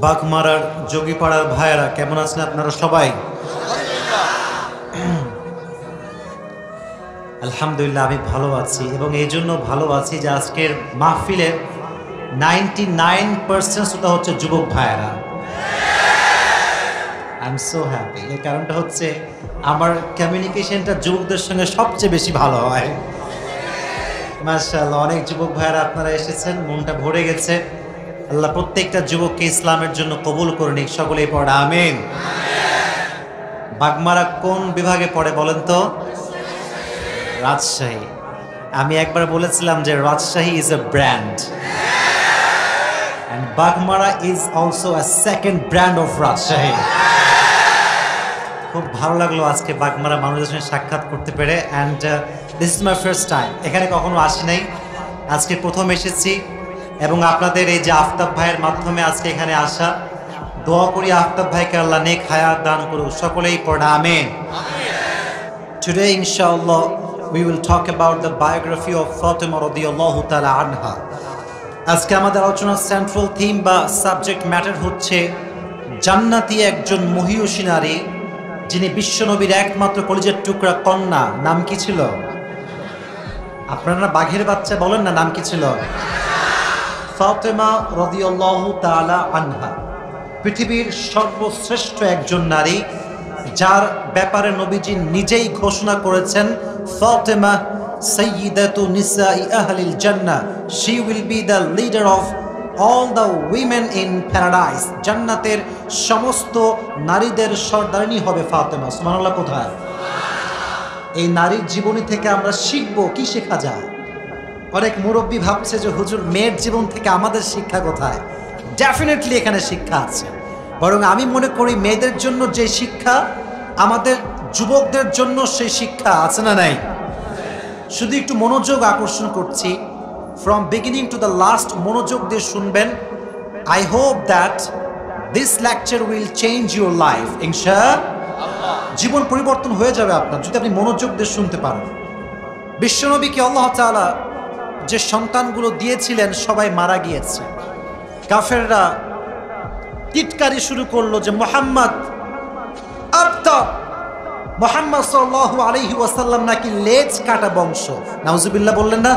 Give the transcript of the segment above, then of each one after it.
বাঘমারার যোগীপাড়ার ভাইয়েরা কেমন আছেন আপনারা সবাই? আলহামদুলিল্লাহ আমি ভালো আছি, এবং এই জন্য ভালো আছি যে আজকের মাহফিলের 99% শ্রোতা হচ্ছে যুবক ভাইয়েরা। I am so happy. এর কারণটা হচ্ছে আমার কমিউনিকেশনটা যুবকদের সঙ্গে সবচেয়ে বেশি ভালো হয়। মাশাআল্লাহ, অনেক যুবক ভাইয়েরা আপনারা এসেছেন, মনটা ভরে গেছে। আল্লাহ প্রত্যেকটা যুবককে ইসলামের জন্য কবুল করে নিক, সকলেই পড়ে আমিন। বাগমারা কোন বিভাগে পড়ে বলেন তো? রাজশাহী। আমি একবার বলেছিলাম যে Rajshahi is a brand, and Bagmara is also a second brand of Rajshahi. খুব ভালো লাগলো আজকে বাগমারা মানুষের সঙ্গে সাক্ষাৎ করতে পেরে, and this is my first time. এখানে কখনো আসি নাই, আজকে প্রথম এসেছি, এবং আপনাদের এই যে আফতাব ভাইয়ের মাধ্যমে আজকে এখানে আসা, দোয়া করি আফতাব ভাইকে আল্লাহ নেক হায়াত দান করুক, সকলেই পড়া আমিন। Today inshallah we will talk about the biography of Fatima radiyallahu ta'ala anha. আজকে আমাদের আলোচনার সেন্ট্রাল থিম বা সাবজেক্ট ম্যাটার হচ্ছে জান্নাতি একজন মহিয়সী নারী, যিনি বিশ্বনবীর একমাত্র কলিজার টুকরা কন্যা। নাম কি ছিল? আপনারা বাঘের বাচ্চা বলেন না, নাম কি ছিল? ফাতেমা রাদিয়াল্লাহু তাআলা আনহা পৃথিবীর সর্বশ্রেষ্ঠ একজন নারী, যার ব্যাপারে নবীজি নিজেই ঘোষণা করেছেন, ফাতেমা সাইয়্যিদাতু নিসাই আহলিল জান্নাহ, she will be the leader of all the women in paradise. জান্নাতের সমস্ত নারীদের সর্দারিনী হবে ফাতেমা। সুবহানাল্লাহ। কোথায়? এই নারীর জীবনী থেকে আমরা শিখব, কি শেখা যায়? অনেক মুরব্বী ভাবছে যে হুজুর মেয়ের জীবন থেকে আমাদের শিক্ষা কোথায়? ডেফিনেটলি এখানে শিক্ষা আছে, বরং আমি মনে করি মেয়েদের জন্য যে শিক্ষা, আমাদের যুবকদের জন্য সেই শিক্ষা আছে না নাই? শুধু একটু মনোযোগ আকর্ষণ করছি, from beginning to the last মনোযোগ দিয়ে শুনবেন। I hope that this lecture will change your life. ইনশাআল্লাহ জীবন পরিবর্তন হয়ে যাবে আপনার, যদি আপনি মনোযোগ দিয়ে শুনতে পারেন। বিশ্বনবীকে আল্লাহ তাআলা যে সন্তানগুলো দিয়েছিলেন সবাই মারা গিয়েছে। কাফেররা টিটকারি শুরু করলো যে মুহাম্মদ আবতার, মুহাম্মদ সাল্লাল্লাহু আলাইহি ওয়াসাল্লাম নাকি লেজ কাটা বংশ। নাউজুবিল্লাহ বললেন না?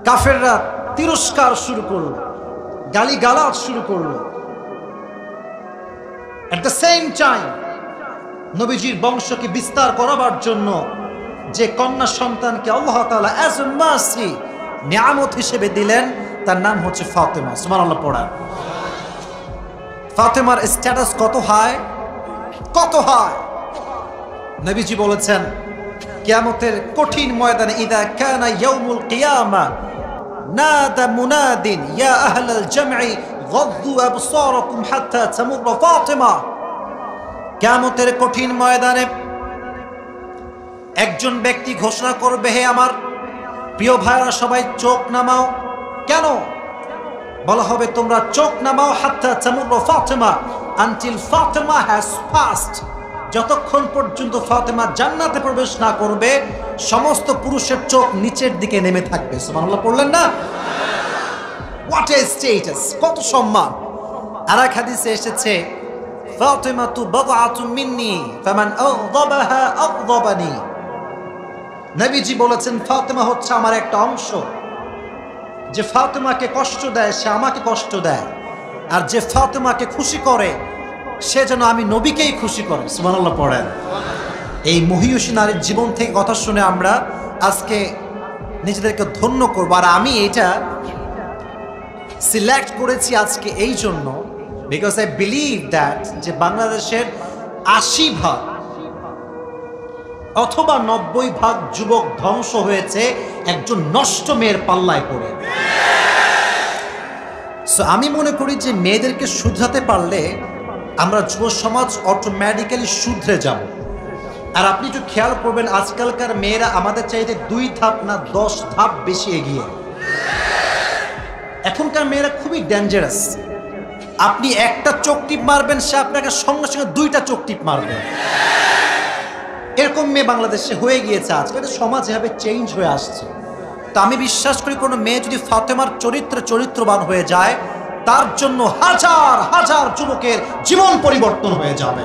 কাফেররা তিরস্কার শুরু করলো, গালিগালাজ শুরু করলো। এট দ্য সেম টাইম নবীজির বংশকে বিস্তার করাবার জন্য যে কন্যা সন্তানকে আল্লাহ তাআলা অ্যাজ এ মার্সি নিয়ামত হিসেবে দিলেন, তার নাম হচ্ছে ফাতেমা। সুবহানাল্লাহ পড়া। ফাতেমার স্ট্যাটাস কত হাই, কত হাই! নবীজি বলেছেন, কিয়ামতের কঠিন ময়দানে ইদা কানা ইয়াউমুল কিয়ামা নাদা মুনাদিন ইয়া আহলাল জামঈ গাদ্দু আবসারাকুম হাত্তা তামুর ফাতেমা। কিয়ামতের কঠিন ময়দানে একজন ব্যক্তি ঘোষণা করবে, হে আমার প্রিয় ভাইরা সবাই চোখ নামাও। কেন? বলা হবে তোমরা চোখ নামাও, হাত্তা তামুর Fatema, until Fatema has passed. যতক্ষণ পর্যন্ত ফাতেমা জান্নাতে প্রবেশ না করবে, সমস্ত পুরুষের চোখ নিচের দিকে নেমে থাকবে। সুবহানাল্লাহ পড়লেন না? হোয়াট এ স্ট্যাটাস, কত সম্মান! আর এক হাদিসে এসেছে, ফাতেমাতু বাদআতু মিন্নি ফামান আগদাবাহা আগদাবানি। নবীজি বলেছেন, ফাতেমা হচ্ছে আমার একটা অংশ। যে ফাতেমাকে কষ্ট দেয় সে আমাকে কষ্ট দেয়, আর যে ফাতেমাকে খুশি করে সে যেন আমি নবীকেই খুশি করে। সুবহানাল্লাহ পড়েন। এই মহিয়সী নারীর জীবন থেকে কথা শুনে আমরা আজকে নিজেদেরকে ধন্য করব। আর আমি এটা সিলেক্ট করেছি আজকে এই জন্য, বিকজ আই বিলিভ দ্যাট যে বাংলাদেশের ৮০% অথবা ৯০% যুবক ধ্বংস হয়েছে একজন নষ্ট মেয়ের পাল্লায় পড়ে। সো আমি মনে করি যে মেয়েদেরকে শুধরাতে পারলে আমরা যুব সমাজ অটোমেটিক্যালি শুধরে যাব। আর আপনি একটু খেয়াল করবেন, আজকালকার মেয়েরা আমাদের চাইতে ২ ধাপ না ১০ ধাপ বেশি এগিয়ে। এখনকার মেয়েরা খুবই ডেঞ্জারাস। আপনি একটা চোখ টিপ মারবেন, সে আপনাকে সঙ্গে সঙ্গে ২টা চোখ টিপ মারবে। এরকম মেয়ে বাংলাদেশে হয়ে গিয়েছে। আজকে সমাজ এভাবে চেঞ্জ হয়ে আসছে। তো আমি বিশ্বাস করি কোনো মেয়ে যদি ফাতেমার চরিত্রবান হয়ে যায়, তার জন্য হাজার হাজার যুবকের জীবন পরিবর্তন হয়ে যাবে।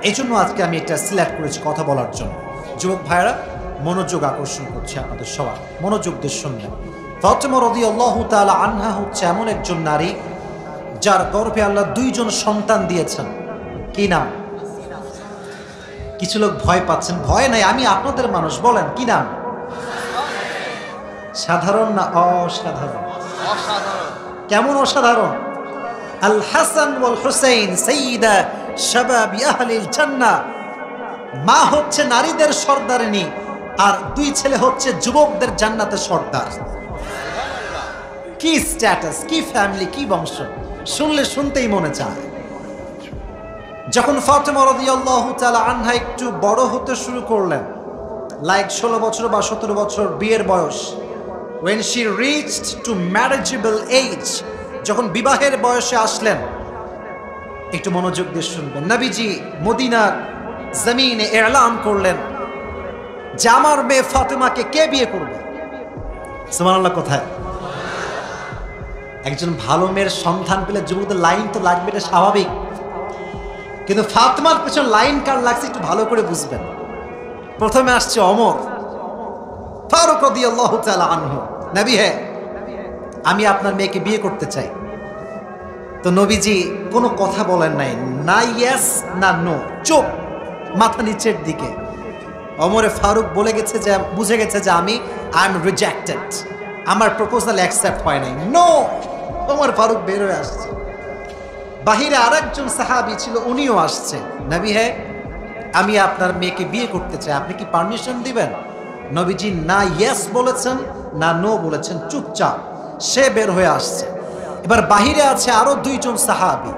এই জন্য আজকে আমি এটা সিলেক্ট করেছি কথা বলার জন্য। যুবক ভাইরা, মনোযোগ আকর্ষণ করছে আপনাদের সবার, মনোযোগ দিয়ে শুনবেন। ফাতেমা রাদিয়াল্লাহু তাআলা আনহা হচ্ছে এমন একজন নারী যার গর্ভে আল্লাহ 2 জন সন্তান দিয়েছেন। কি নাম? কিছু লোক ভয় পাচ্ছেন। ভয় নাই, আমি আপনাদের মানুষ, বলেন কি নাম? সাধারণ না অসাধারণ? কেমন অসাধারণ? আল হাসান ওয়াল হুসাইন সাইয়্যিদা শাবাবি আহলিল জান্নাহ। মা হচ্ছে নারীদের সর্দারিনী আর 2 ছেলে হচ্ছে যুবকদের জান্নাতের সর্দার। কি স্ট্যাটাস, কি ফ্যামিলি, কি বংশ, শুনলে শুনতেই মনে চায়। যখন ফাতেমা রাদিয়াল্লাহু তাআলা আনহা একটু বড় হতে শুরু করলেন, লাইক 16 বছর বা 17 বছর বিয়ের বয়স, when she reached to marriageable age, যখন বিবাহের বয়সে আসলেন, একটু মনোযোগ দিয়ে শুনবেন। নবীজি মদিনার জমিনে এলান করলেন যে আমার মেয়ে ফাতেমাকে কে বিয়ে করবে? সুবহানাল্লাহ। কোথায়? একজন ভালো মেয়ের সন্ধান পেলে যুবকদের লাইন তো লাগবে, এটা স্বাভাবিক, কিন্তু ফাতেমার পেছনে লাইন কার লাগছে একটু ভালো করে বুঝবেন। প্রথমে আসছে ওমর ফারুক রাদিয়াল্লাহু তাআলা আনহু। নবী, হ্যাঁ আমি আপনার মেয়েকে বিয়ে করতে চাই। তো নবীজি কোনো কথা বলেন নাই, না ইয়েস না নো, চুপ, মাথা নিচের দিকে। ওমরে ফারুক বলে গেছে যে, বুঝে গেছে যে আই এম রিজেক্টেড, আমার প্রপোজাল অ্যাকসেপ্ট হয় নাই। নো, ওমর ফারুক বের হয়ে আসছে। বাহিরে আরেকজন সাহাবী ছিল, উনিও আসছে। নবী, হ্যাঁ আমি আপনার মেয়েকে বিয়ে করতে চাই, আপনি কি পারমিশন দিবেন? নবীজি না ইয়েস বলেছেন না নো বলেছেন, চুপচাপ। সে বের হয়ে আসছে। এবার বাহিরে আছে আরো 2 জন সাহাবী,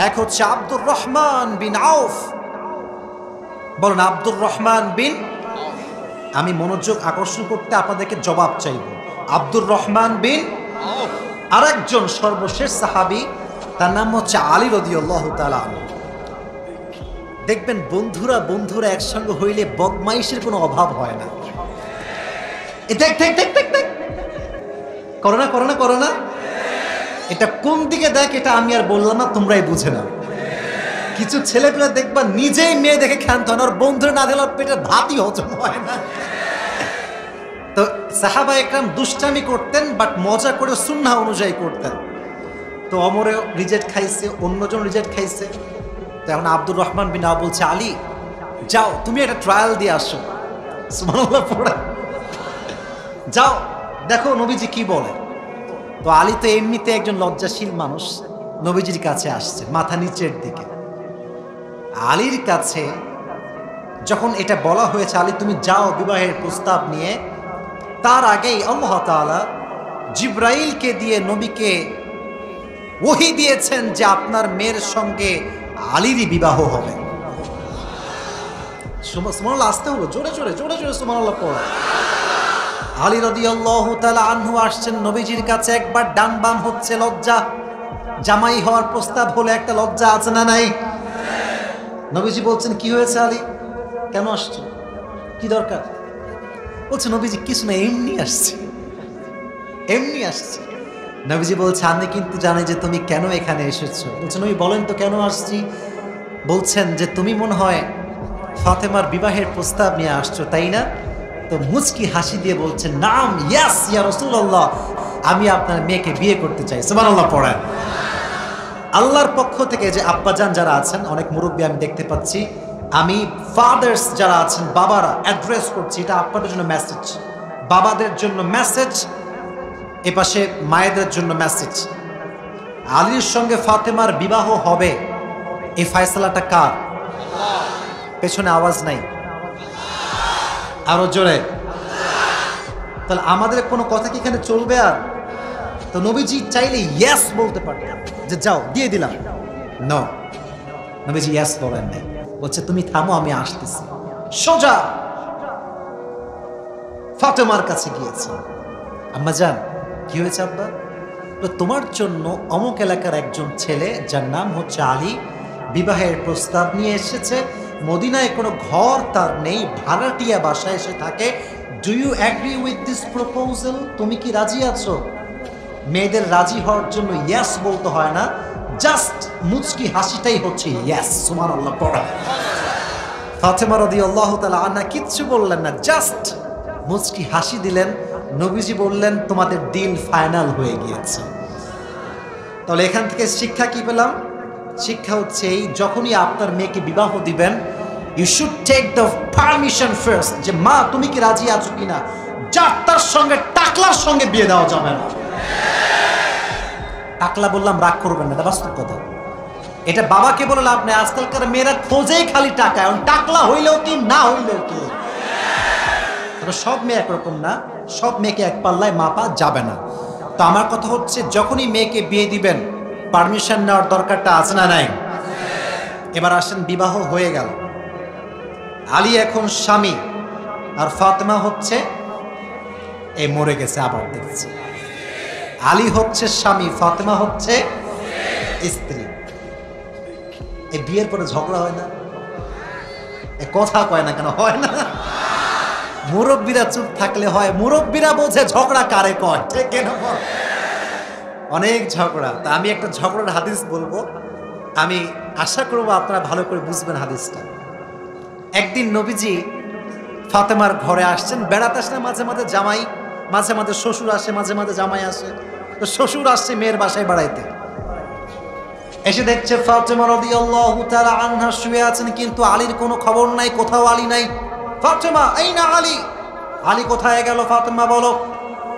এক হচ্ছে আব্দুর রহমান বিন আউফ। বলুন আব্দুর রহমান বিন। আমি মনোযোগ আকর্ষণ করতে আপনাদেরকে জবাব চাইব। আব্দুর রহমান বিন আউফ। আরেকজন সর্বশেষ সাহাবী, তার নাম হচ্ছে আলী রাদিয়াল্লাহু তাআলা আনহু। দেখবেন বন্ধুরা একসঙ্গে হইলে বদমাইশের কোনো অভাব হয় না। দেখ দেখ দেখ দেখ দেখ, করো না। এটা কোন দিকে দেখ, এটা আমি আর বললাম না, তোমরাই বুঝে নাও। কিছু ছেলেপেলে দেখবা নিজেই মেয়ে দেখে ক্ষান্ত হয় না, ওর বন্ধুরা না দিলে পেটের ভাতই হজম হয় না। তো সাহাবা একরাম দুষ্টামি করতেন, বাট মজা করে সুন্নাহ অনুযায়ী করতেন। তো অমরে রিজেক্ট খাইছে, অন্যজন রিজেক্ট খাইছে। তো এখন আব্দুর রহমান বিন আউফ বলছে, আলী যাও তুমি একটা ট্রায়াল দিয়ে আসো। সুবহানাল্লাহ পড়ে যাও, দেখো নবীজি কি বলে। তো আলী তো এমনিতে একজন লজ্জাশীল মানুষ, নবীজির কাছে আসছে মাথা নিচের দিকে। আলীর কাছে যখন এটা বলা হয়েছে, আলী তুমি যাও বিবাহের প্রস্তাব নিয়ে, তার আগেই আল্লাহ তাআলা জিবরাইলকে দিয়ে নবীকে ওহী দিয়েছেন যে আপনার মেয়ের সঙ্গে আলীরই বিবাহ হবে। সুবহানাল্লাহ, আসতে হলো, জোরে সুবহানাল্লাহ পড়ো। আলী রাদিয়াল্লাহু তাআলা আনহু আসছেন নবীজির কাছে। একবার ডান বাম হচ্ছে, লজ্জা। জামাই হওয়ার প্রস্তাব হলে একটা লজ্জা আছে না নাই? নবীজি বলছেন, কি হয়েছে আলী, কেন আসছো, কি দরকার? বলছে নবীজি কিছু না, এমনি আসছি। নবীজি বলছে, আমি কিন্তু জানি যে তুমি কেন এখানে এসেছো। বলছে নবী বলেন তো কেন আসছি? বলছেন যে তুমি মনে হয় ফাতেমার বিবাহের প্রস্তাব নিয়ে আসছো, তাই না? তো মুচকি হাসি দিয়ে বলছেন, নাম, ইয়েস ইয়া রাসূলুল্লাহ, আমি আপনার মেয়েকে বিয়ে করতে চাই। সুবহানাল্লাহ পড়েন। আল্লাহর পক্ষ থেকে যে আব্বাজান যারা আছেন, অনেক মুরব্বী আমি দেখতে পাচ্ছি, আমি ফাদার্স যারা আছেন, বাবারা অ্যাড্রেস করছি, এটা আপনাদের জন্য মেসেজ, বাবাদের জন্য মেসেজ, এপাশে মায়েদের জন্য মেসেজ। আলীর সঙ্গে ফাতেমার বিবাহ হবে, এই ফয়সালাটা কার? পেছনে আওয়াজ নাই, আরো জোরে। তাহলে আমাদের কোনো কথা কি এখানে চলবে আর? তো নবীজি চাইলে ইয়েস বলতে পারতেন যে যাও দিয়ে দিলাম। নো, নবীজি ইয়েস বলেন নাই, বলছে তুমি থামো, আমি আসতেছি। সোজা ফাতেমার কাছে গিয়েছে। আম্মা জান, কি হয়েছে আব্বা? তোমার জন্য অমুক এলাকার একজন ছেলে যার নাম হচ্ছে আলী বিবাহের প্রস্তাব নিয়ে এসেছে। মদিনায় কোনো ঘর তার নেই, ভাড়াটিয়া বাসায় এসে থাকে। Do you agree with this proposal? তুমি কি রাজি আছো? মেয়েদের রাজি হওয়ার জন্য ইয়েস বলতে হয় না, জাস্ট মুচকি হাসিটাই হচ্ছে ইয়েস। সুবহানাল্লাহ পড়া। ফাতেমা রাদিয়াল্লাহু তাআলা আনহা কিচ্ছু বললেন না, জাস্ট মুচকি হাসি দিলেন। নবীজি বললেন তোমাদের ডিল ফাইনাল হয়ে গিয়েছে। তাহলে এখান থেকে শিক্ষা কি পেলাম? শিক্ষা হচ্ছে এই, যখনই আপনার মেয়েকে বিবাহ দিবেন, you should take the permission first, যে মা তুমি কি রাজি আছো কিনা। যার তার সঙ্গে টাকলার সঙ্গে বিয়ে দেওয়া যাবে না। টাকলা বললাম রাগ করবেন না, এটা বাস্তব কথা। এটা বাবাকে বলে লাভ নেই, আজকালকার মেয়েরা খোঁজেই খালি টাকা, এখন টাকলা হইলেও কি না হইলেও কি। তবে সব মেয়ে একরকম না, সব মেয়েকে এক পাল্লায় মাপা যাবে না। তো আমার কথা হচ্ছে, যখনই মেয়েকে বিয়ে দিবেন পারমিশন নেওয়ার দরকারটা আছে না নাই? এবার আসেন, বিবাহ হয়ে গেল, আলী এখন স্বামী আর ফাতেমা হচ্ছে এই মরে গেছে, আবার দেখছি আলী হচ্ছে স্বামী, ফাতেমা হচ্ছে স্ত্রী। এই বিয়ের পরে ঝগড়া হয় না? এ কথা কয় না কেন? হয় না? মুরব্বীরা চুপ থাকলে হয়, মুরব্বীরা বোঝে ঝগড়া কারে কয়, ঠিক না? অনেক ঝগড়া। তা আমি একটা ঝগড়ার হাদিস বলবো, আমি আশা করবো আপনারা ভালো করে বুঝবেন হাদিসটা। একদিন নবীজি ফাতেমার ঘরে আসছেন, বেড়াতে আসলে মাঝে মাঝে জামাই, মাঝে মাঝে শ্বশুর আসে, মাঝে মাঝে জামাই আসে। তো শ্বশুর আসছে মেয়ের বাসায় বেড়াইতে, এসে দেখছে ফাতেমা রাদিয়াল্লাহু তাআলা আনহা শুয়ে আছেন, কিন্তু আলীর কোনো খবর নাই, কোথাও আলী নাই। ফাতেমা আইনা আলী, আলী কোথায় গেল? ফাতেমা বলো।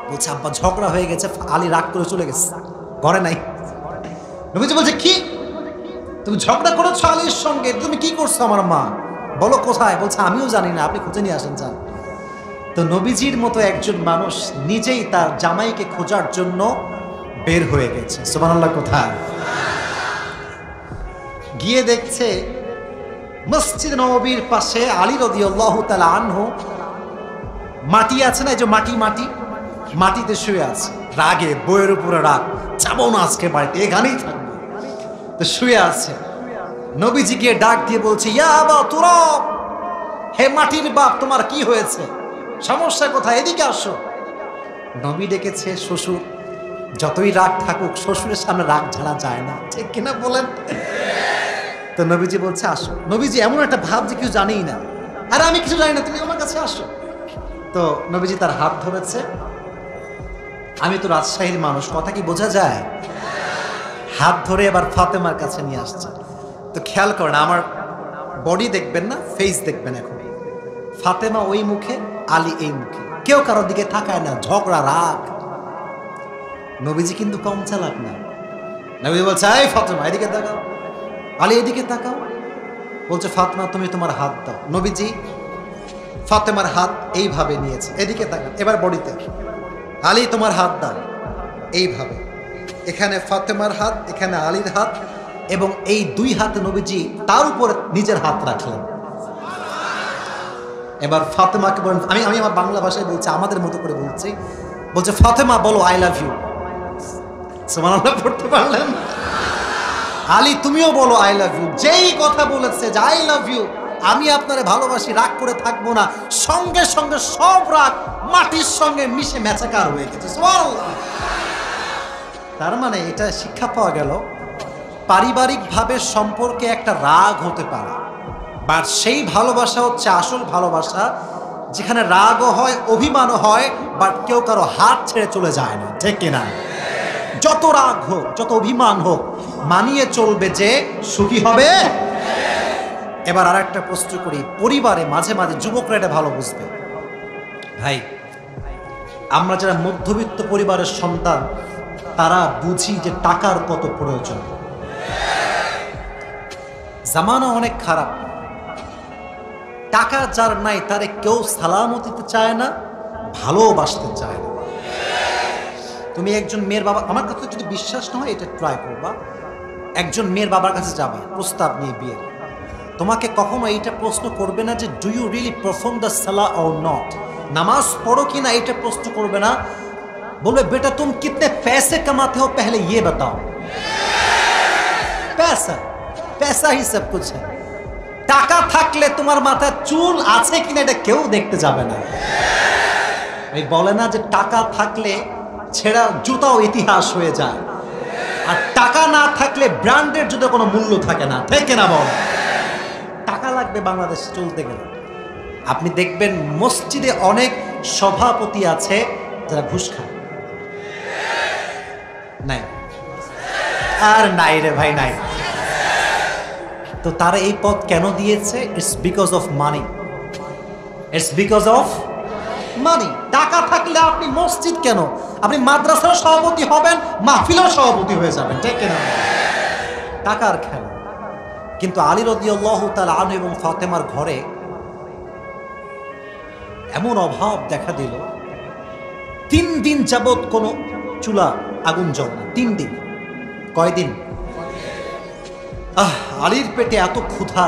বলছে আব্বা ঝগড়া হয়ে গেছে, আলী রাগ করে চলে গেছে, ঘরে নাই। নবীজি বলছে কি তুমি ঝগড়া করেছো আলীর সঙ্গে? তুমি কি করছো আমার মা? বলো কোথায়? বলছে আমিও জানি না, আপনি খুঁজে নিয়ে আসেন যান। তো নবীজির মতো একজন মানুষ নিজেই তার জামাইকে খোঁজার জন্য বের হয়ে গেছে। সুবহানাল্লাহ। কোথায় গিয়ে দেখছে মসজিদ নববীর পাশে আলী রাদিয়াল্লাহু তাআলা আনহু মাটি আছে না, এই যে মাটি মাটি মাটিতে শুয়ে আছে, রাগে বইয়ের উপরে রাগ, যাবো না আজকে বাড়িতে, এখানেই থাকবো। তো শুয়ে আছে, নবীজি গিয়ে ডাক দিয়ে বলছে ইয়া আবা তুরাব, হে মাটির বাপ তোমার কি হয়েছে, সমস্যা কোথায়, এদিকে আসো। নবী ডেকেছে শ্বশুর, যতই রাগ থাকুক শ্বশুরের সামনে রাগ ঝাড়া যায় না, ঠিক কিনা বলেন? তো নবীজি বলছে আসো। নবীজি এমন একটা ভাব যে কিছু জানেই না, আরে আমি কিছু জানি না, তুমি আমার কাছে আসো। তো নবীজি তার হাত ধরেছে। আমি তো রাজশাহীর মানুষ, কথা কি বোঝা যায়? হাত ধরে এবার ফাতেমার কাছে নিয়ে আসছে। তো খেয়াল করেন, আমার বডি দেখবেন না, ফেস দেখবেন। এখন ফাতেমা ওই মুখে, আলী এই মুখে, কেউ কারোর দিকে তাকায় না, ঝগড়া রাগ। নবীজি কিন্তু কম চালাক না। নবীজি বলছে এই ফাতেমা এদিকে তাকাও, আলী এদিকে তাকাও। বলছে ফাতেমা তুমি তোমার হাত দাও। নবীজি ফাতেমার হাত এইভাবে নিয়েছে, এদিকে তাকান, এবার বডিতে। আলী তোমার হাত দাও, এইভাবে। এখানে ফাতেমার হাত, এখানে আলীর হাত, এবং এই দুই হাতে নবীজি তার উপর নিজের হাত রাখলেন। এবার ফাতেমাকে বলেন, আমি আমার বাংলা ভাষায় বলছি, আমাদের মতো করে বলছি। বলছে ফাতেমা বলো আই লাভ ইউ। সুবহানাল্লাহ পড়তে পারলেন? আলী তুমিও বলো আই লাভ ইউ। যেই কথা বলেছে যে আই লাভ ইউ, আমি আপনারে ভালোবাসি, রাগ করে থাকবো না, সঙ্গে সঙ্গে সব রাগ মাটির সঙ্গে মিশে মেচাকার হয়ে গেছে। সুবহানাল্লাহ। তার মানে এটা শিক্ষা পাওয়া গেল, পারিবারিকভাবে সম্পর্কে একটা রাগ হতে পারে, বাট সেই ভালোবাসা হচ্ছে আসল ভালোবাসা, যেখানে রাগও হয়, অভিমানও হয়, বাট কেউ কারো হাত ছেড়ে চলে যায় না, ঠিক কিনা? যত রাগ হোক, যত অভিমান হোক, মানিয়ে চলবে, যে সুখী হবে। এবার আর একটা প্রশ্ন করি, পরিবারে মাঝে মাঝে যুবকরা এটা ভালো বুঝবে। ভাই, আমরা যারা মধ্যবিত্ত পরিবারের সন্তান, তারা বুঝি যে টাকার কত প্রয়োজন। জামানা অনেক খারাপ, টাকা যার নাই তারে কেউ সালামও দিতে চায় না, ভালোবাসতে চায় না। তুমি একজন মেয়ের বাবা, আমার কথা যদি বিশ্বাস না হয় এটা ট্রাই করবা, একজন মেয়ের বাবার কাছে যাবা প্রস্তাব নিয়ে বিয়ে, তোমাকে কখনো এইটা প্রশ্ন করবে না যে do you really perform the সালাহ অর নট, নামাজ পড়ো কি না এটা প্রশ্ন করবে না, বলবে বেটা তুম কিতনে पैसे कमाते हो पहले ये बताओ। पैसा पैसा ही सब कुछ है। টাকা থাকলে তোমার মাথায় চুল আছে কিনা এটা কেউ দেখতে যাবে না। এই বলে না যে টাকা থাকলে ছেঁড়া জুতাও ইতিহাস হয়ে যায়। আর টাকা না থাকলে ব্র্যান্ডের যদি কোনো মূল্য থাকে না, ঠিক না বল? টাকা লাগবে বাংলাদেশে চলতে গেলে। আপনি দেখবেন মসজিদে অনেক সভাপতি আছে যারা ঘুষ খায়। নাই? আর নাই রে ভাই, নাই। তো তারা এই পদ কেন দিয়েছে? It's because of money. It's because of money. টাকা থাকলে আপনি মসজিদ কেন, আপনি মাদ্রাসার সভাপতি হবেন, মাহফিলের সভাপতি হয়ে যাবেন, ঠিক না? টাকার খেলা। কিন্তু আলী রাদিয়াল্লাহু তাআলা আনহু এবং ফাতেমার ঘরে এমন অভাব দেখা দিল, 3 দিন যাবৎ কোনো চুলা আগুন জ্বলে না। 3 দিন। কয়দিন? আলীর পেটে এত ক্ষুধা,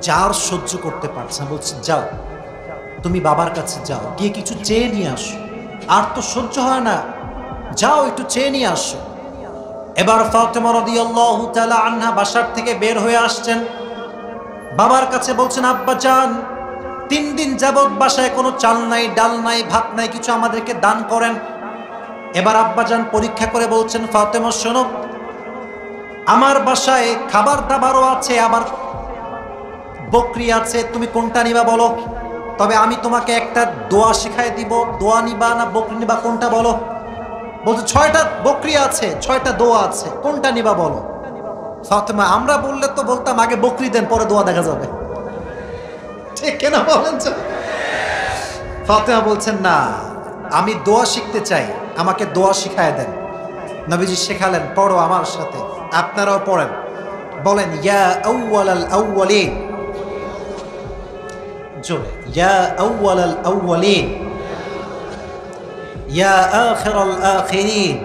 যার সহ্য করতে পারছে না। বলছে, যাও তুমি বাবার কাছে যাও, গিয়ে কিছু চেয়ে নিয়ে আসো। আর তো সহ্য হয় না, যাও একটু চেয়ে নিয়ে আসো। এবার ফাতেমা রাদিয়াল্লাহু তাআলা আনহা বাসার থেকে বের হয়ে আসছেন, বাবার কাছে বলছেন, আব্বা জান, 3 দিন যাবৎ বাসায় কোনো চাল নাই, ডাল নাই, ভাত নাই, কিছু আমাদেরকে দান করেন। এবার আব্বা জান পরীক্ষা করে বলছেন, ফাতেমা শোনো, আমার বাসায় খাবার দাবারও আছে, আবার বকরি আছে, তুমি কোনটা নিবা বলো। তবে আমি তোমাকে একটা দোয়া শিখাই দিব, দোয়া নিবা না বকরি নিবা, কোনটা বলো। বলছে 6টা বকরি আছে, 6টা দোয়া আছে, কোনটা নিবা বলো। ফাতেমা, আমরা বললে তো বলতাম আগে বকরি দেন, পরে দোয়া দেখা যাবে, ঠিক কেনা বলেন? ফাতেমা বলছেন, না, আমি দোয়া শিখতে চাই, আমাকে দোয়া শিখায় দেন। নবীজি শেখালেন, পড়ো আমার সাথে, আপনারাও পড়েন। বলেন, ইয়া আউয়ালাল আউয়ালিন, জোরে, ইয়া আউয়ালাল আউয়ালিন, ইয়া আখিরাল আখিরিন,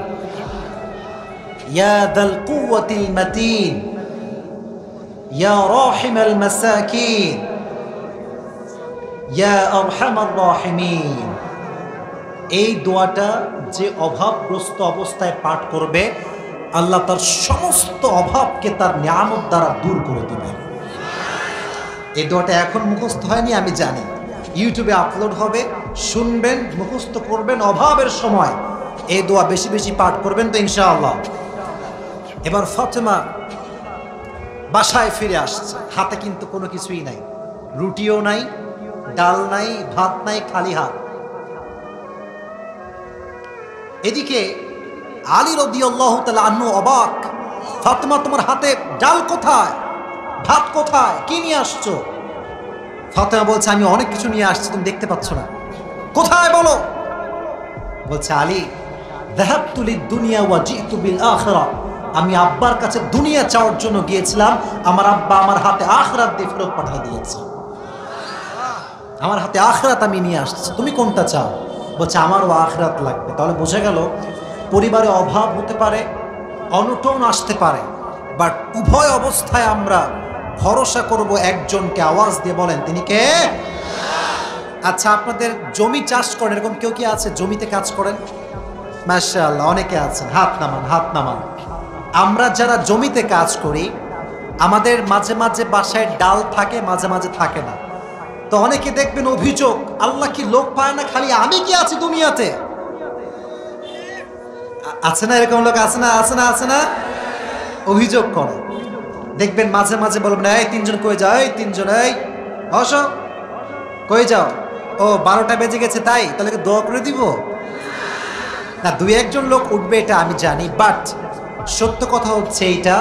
ইয়া যাল কুওয়াতিল মাতিন, ইয়া রাহিমাল মাসাকিন, ইয়া আরহামার রাহিমিন। এই দোয়াটা যে অভাবগ্রস্ত অবস্থায় পাঠ করবে, আল্লাহ তার সমস্ত অভাবকে তার নিয়ামত দ্বারা দূর করে দিবেন। এই দোয়াটা এখন মুখস্থ হয়নি আমি জানি, ইউটিউবে আপলোড হবে, শুনবেন, মুখস্থ করবেন। অভাবের সময় এই দোয়া বেশি বেশি পাঠ করবেন তো ইনশাআল্লাহ। এবার ফাতেমা বাসায় ফিরে আসছে, হাতে কিন্তু কোনো কিছুই নাই, রুটিও নাই, ডাল নাই, ভাত নাই, খালি হাত। এদিকে আলী রাদিয়াল্লাহু তাআলা আনহু অবাক, ফাতেমা তোমার হাতে ডাল কোথায়, ভাত কোথায়, কি নিয়ে আসছো? ফাতেমা বলছে, আমি অনেক কিছু নিয়ে আসছি, তুমি দেখতে পাচ্ছ না, কোথায় বলো। বলছে, আলী, যাহাবতু লিদ-দুনিয়া ওয়া জিতু বিল আখিরাহ, আমি আব্বার কাছে দুনিয়া চাওয়ার জন্য গিয়েছিলাম, আমার আব্বা আমার হাতে আখিরাত দিয়ে ফেরত পাঠিয়ে দিয়েছে। আমার হাতে আখিরাত আমি নিয়ে আসছি, তুমি কোনটা চাও? বলছে, আমারও আখিরাত লাগবে। তাহলে বোঝা গেল পরিবারে অভাব হতে পারে, অনটন আসতে পারে, বাট উভয় অবস্থায় আমরা ভরসা করব একজনকে। আওয়াজ দিয়ে বলেন, তিনি কে? আচ্ছা, আপনাদের জমি চাষ করেন, এরকম কেউ কি আছে জমিতে কাজ করেন? মাশাআল্লাহ, অনেকে আছেন, হাত নামান, হাত নামান। আমরা যারা জমিতে কাজ করি, আমাদের মাঝে মাঝে বাসায় ডাল থাকে, মাঝে মাঝে থাকে না। তো অনেকে দেখবেন অভিযোগ, আল্লাহ কি লোক পায় না, খালি আমি কি আছি দুনিয়াতে? আছে না এরকম লোক? আছে না, আছে না, আছে না? অভিযোগ করে। দেখবেন মাঝে মাঝে বলবেন, এই 3 জন কই যাও, এই 3 জন, এই বসো, কই যাও? ও 12টা বেজে গেছে, তাই তাহলে দোয়া করে দিব না? 2-1 জন লোক উঠবে, এটা আমি জানি, বাট সত্য কথা হচ্ছে এইটা,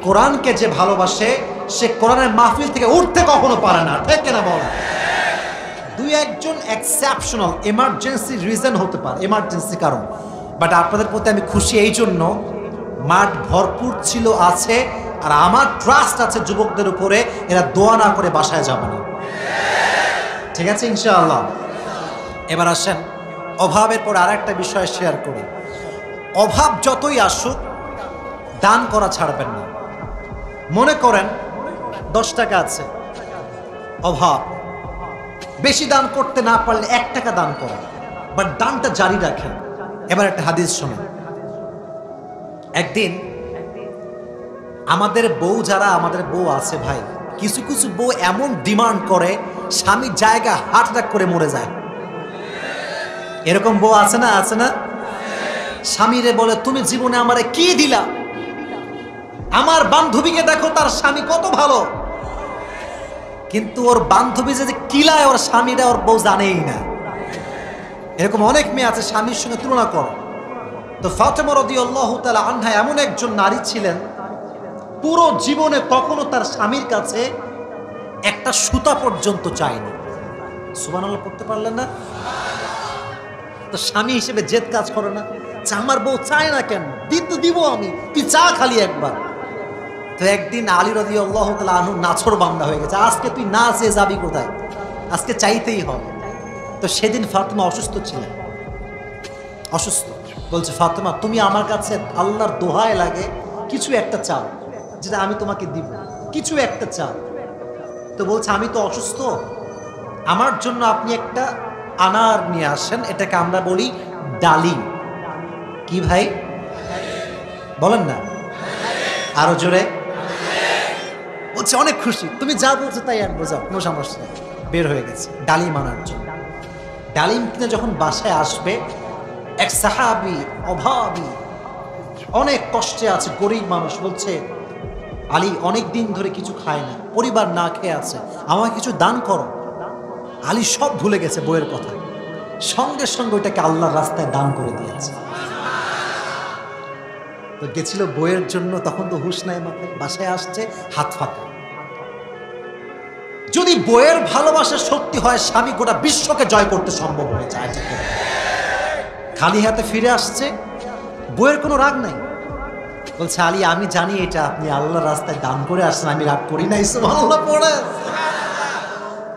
কোরআনকে যে ভালোবাসে সে কোরআনের মাহফিল থেকে উঠতে কখনো পারে না, ঠিক কিনা বল? 2-1 জন এক্সেপশনাল এমার্জেন্সি রিজন হতে পারে, এমার্জেন্সি কারণ। বাট আপনাদের প্রতি আমি খুশি এই জন্য, মাঠ ভরপুর ছিল, আছে, আর আমার ট্রাস্ট আছে যুবকদের উপরে, এরা দোয়া না করে বাসায় যাবে না, ঠিক আছে ইনশাআল্লাহ। এবার আসেন, অভাবের পর আর একটা বিষয় শেয়ার করি। অভাব যতই আসুক, দান করা ছাড়বেন না। মনে করেন 10 টাকা আছে, অভাব, বেশি দান করতে না পারলে 1 টাকা দান করেন, বাট দানটা জারি রাখেন। এবার একটা হাদিস শোনেন। একদিন আমাদের বউ, যারা আমাদের বউ আছে ভাই, কিছু কিছু বউ এমন ডিমান্ড করে, স্বামীর জায়গা হার্ট অ্যাটাক করে মরে যায়। এরকম বউ আছে না, আছে না? স্বামীরে বলে তুমি জীবনে আমারে কি দিলা, আমার বান্ধবীকে দেখো তার স্বামী কত ভালো, কিন্তু ওর বান্ধবী যে কিলায় ওর স্বামীরা ওর বউ জানেই না। এরকম অনেক মেয়ে আছে স্বামীর সঙ্গে তুলনা করো। তো ফাতেমা রাদিয়াল্লাহু তাআলা আনহা এমন একজন নারী ছিলেন, পুরো জীবনে কখনো তার স্বামীর কাছে একটা সুতা পর্যন্ত চায়নি। সুবহানাল্লাহ পড়তে পারলেন না? তো স্বামী হিসেবে জেদ কাজ করে না, আমার বউ চায় না কেন, দিতে দিব আমি, তুই চা খালি একবার। তো একদিন আলী রাদিয়াল্লাহু তাআলা আনহু নাছর বান্দা হয়ে গেছে, আজকে তুই না চেয়ে যাবি কোথায়, আজকে চাইতেই হবে। তো সেদিন ফাতেমা অসুস্থ ছিলেন, অসুস্থ। বলছে ফাতেমা তুমি আমার কাছে আল্লাহর দোহায় লাগে কিছু একটা চাও, যেটা আমি তোমাকে দিব, কিছু একটা চাও। তো বলছে আমি তো অসুস্থ, আমার জন্য আপনি একটা আনার নিয়ে আসেন, এটাকে আমরা বলি ডালিম। কি ভাই বলেন না আরো জোরে। বলছে অনেক খুশি, তুমি যা বলছো তাই আনবো, যাও কোনো সমস্যা নেই। বের হয়ে গেছে ডালিম আনার জন্য। ডালিম কিনে যখন বাসায় আসবে, এক সাহাবী অভাবী অনেক কষ্টে আছে, গরিব মানুষ, বলছে আলী অনেক দিন ধরে কিছু খায় না, পরিবার না খেয়ে আছে, আমাকে কিছু দান করো। আলী সব ভুলে গেছে বইয়ের কথা, সঙ্গে সঙ্গে ওইটাকে আল্লাহর রাস্তায় দান করে দিয়েছে। তো গেছিল বইয়ের জন্য, তখন তো হুঁশ নাই মাথায়, বাসায় আসছে হাত ফাঁকা। যদি বইয়ের ভালোবাসা সত্যি হয়, স্বামী গোটা বিশ্বকে জয় করতে সম্ভব হয়ে যায়। খালি হাতে ফিরে আসছে, বইয়ের কোনো রাগ নাই। বলছে আলী আমি জানি এটা আপনি আল্লাহর রাস্তায় দান করে আসছেন, আমি রাগ করি নাই। সুবহানাল্লাহ পড়ে।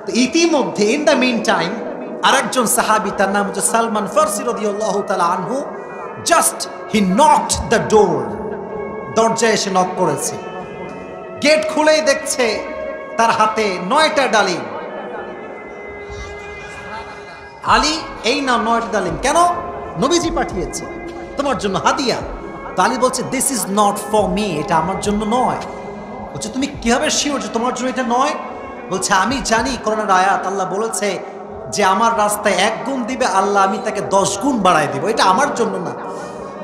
তো ইতিমধ্যে ইন দ্য মিন টাইম আরেকজন সাহাবী, তার নাম হচ্ছে সালমান ফারসি রাদিয়াল্লাহু তাআলা আনহু, just he knocked the door, দরজায় এসে নক করেছে। গেট খুলেই দেখছে তার হাতে 9টা ডালিম। আলী এই না 9টা ডালিম, কেন? নবীজি পাঠিয়েছে তোমার জন্য হাদিয়া। তো আলী বলছে this is not for me, এটা আমার জন্য নয়। বলছে তুমি কিভাবে শিওর যে তোমার জন্য এটা নয়? বলছে আমি জানি কোরআনের আয়াত, আল্লাহ বলেছে যে আমার রাস্তায় 1 গুণ দিবে আল্লাহ, আমি তাকে 10 গুণ বাড়ায় দিব, এটা আমার জন্য না।